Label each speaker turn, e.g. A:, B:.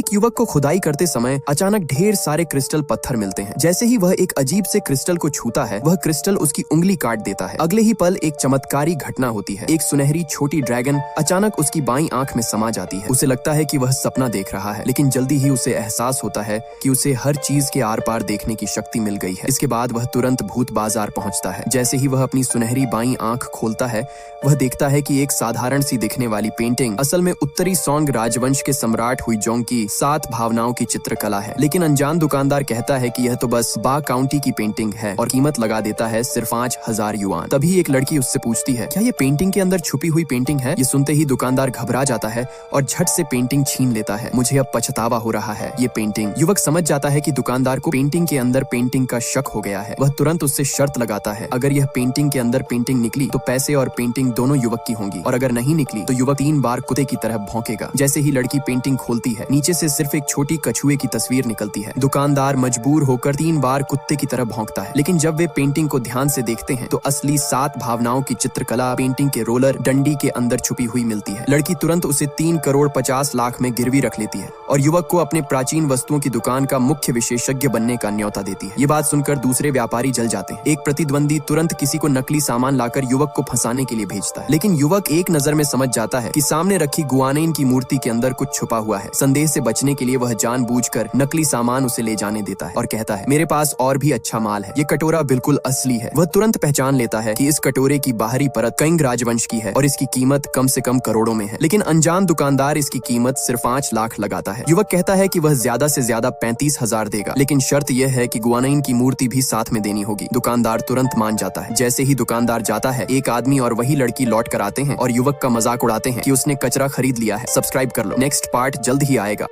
A: एक युवक को खुदाई करते समय अचानक ढेर सारे क्रिस्टल पत्थर मिलते हैं। जैसे ही वह एक अजीब से क्रिस्टल को छूता है, वह क्रिस्टल उसकी उंगली काट देता है। अगले ही पल एक चमत्कारी घटना होती है। एक सुनहरी छोटी ड्रैगन अचानक उसकी बाईं आंख में समा जाती है। उसे लगता है कि वह सपना देख रहा है, लेकिन जल्दी ही उसे एहसास होता है कि उसे हर चीज के आर पार देखने की शक्ति मिल गई है। इसके बाद वह तुरंत भूत बाजार पहुंचता है। जैसे ही वह अपनी सुनहरी बाईं आंख खोलता है, वह देखता है कि एक साधारण सी दिखने वाली पेंटिंग असल में उत्तरी सोंग राजवंश के सम्राट हुइजोंग की 7 भावनाओं की चित्रकला है। लेकिन अनजान दुकानदार कहता है कि यह तो बस बा काउंटी की पेंटिंग है और कीमत लगा देता है सिर्फ 5000 युआन। तभी एक लड़की उससे पूछती है, क्या ये पेंटिंग के अंदर छुपी हुई पेंटिंग है? ये सुनते ही दुकानदार घबरा जाता है और झट से पेंटिंग छीन लेता है। मुझे अब पछतावा हो रहा है, ये पेंटिंग। युवक समझ जाता है कि दुकानदार को पेंटिंग के अंदर पेंटिंग का शक हो गया है। वह तुरंत उससे शर्त लगाता है, अगर यह पेंटिंग के अंदर पेंटिंग निकली तो पैसे और पेंटिंग दोनों युवक की होंगी, और अगर नहीं निकली तो युवक 3 बार कुत्ते की तरह भौंकेगा। जैसे ही लड़की पेंटिंग खोलती है, नीचे से सिर्फ एक छोटी कछुए की तस्वीर निकलती है। दुकानदार मजबूर होकर 3 बार कुत्ते की तरह भौंकता है। लेकिन जब वे पेंटिंग को ध्यान से देखते हैं तो असली 7 भावनाओं की चित्रकला पेंटिंग के रोलर डंडी के अंदर छुपी हुई मिलती है। लड़की तुरंत उसे 3 करोड़ 50 लाख में गिरवी रख लेती है और युवक को अपने प्राचीन वस्तुओं की दुकान का मुख्य विशेषज्ञ बनने का न्योता देती है। ये बात सुनकर दूसरे व्यापारी जल जाते हैं। एक प्रतिद्वंदी तुरंत किसी को नकली सामान लाकर युवक को फंसाने के लिए भेजता है, लेकिन युवक एक नजर में समझ जाता है कि सामने रखी गुआनेन की मूर्ति के अंदर कुछ छुपा हुआ है। संदेह से बचने के लिए वह जानबूझकर नकली सामान उसे ले जाने देता है और कहता है, मेरे पास और भी अच्छा माल है, ये कटोरा बिल्कुल असली है। वह तुरंत पहचान लेता है कि इस कटोरे की बाहरी परत कंग राजवंश की है और इसकी कीमत कम से कम करोड़ों में है। लेकिन अनजान दुकानदार इसकी कीमत सिर्फ 5 लाख लगाता है। युवक कहता है कि वह ज्यादा से ज्यादा 35,000 देगा, लेकिन शर्त यह है कि गुआनेन की मूर्ति भी साथ में देनी होगी। दुकानदार तुरंत मान जाता है। जैसे ही दुकानदार जाता है, एक आदमी और वही लड़की लौट कर आते हैं और युवक का मजाक उड़ाते हैं कि उसने कचरा खरीद लिया है। सब्सक्राइब कर लो, नेक्स्ट पार्ट जल्द ही आएगा।